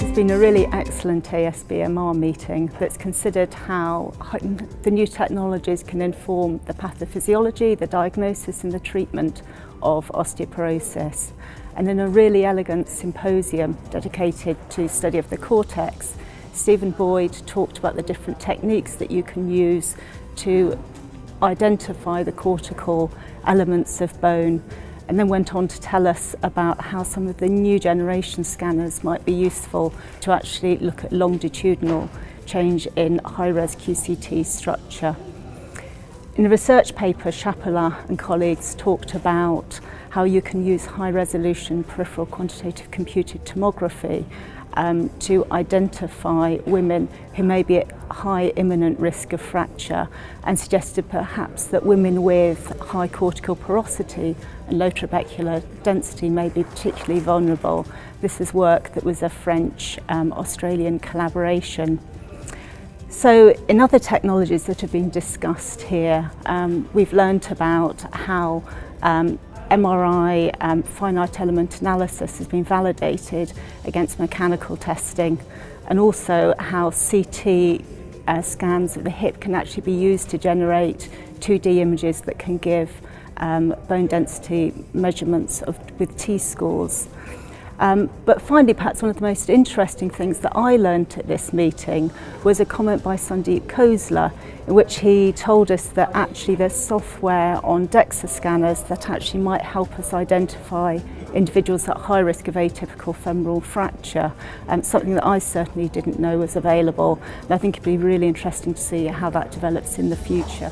This has been a really excellent ASBMR meeting that's considered how the new technologies can inform the pathophysiology, the diagnosis and the treatment of osteoporosis. And in a really elegant symposium dedicated to study of the cortex, Stephen Boyd talked about the different techniques that you can use to identify the cortical elements of bone, and then went on to tell us about how some of the new generation scanners might be useful to actually look at longitudinal change in high-res QCT structure. In a research paper, Chapelat and colleagues talked about how you can use high-resolution peripheral quantitative computed tomography to identify women who may be at high imminent risk of fracture, and suggested perhaps that women with high cortical porosity and low trabecular density may be particularly vulnerable. This is work that was a French-Australian collaboration. So in other technologies that have been discussed here, we've learnt about how MRI finite element analysis has been validated against mechanical testing, and also how CT scans of the hip can actually be used to generate 2D images that can give bone density measurements with T-scores. But finally, perhaps one of the most interesting things that I learned at this meeting was a comment by Sandeep Khosla, in which he told us that actually there's software on DEXA scanners that actually might help us identify individuals at high risk of atypical femoral fracture, something that I certainly didn't know was available. And I think it'd be really interesting to see how that develops in the future.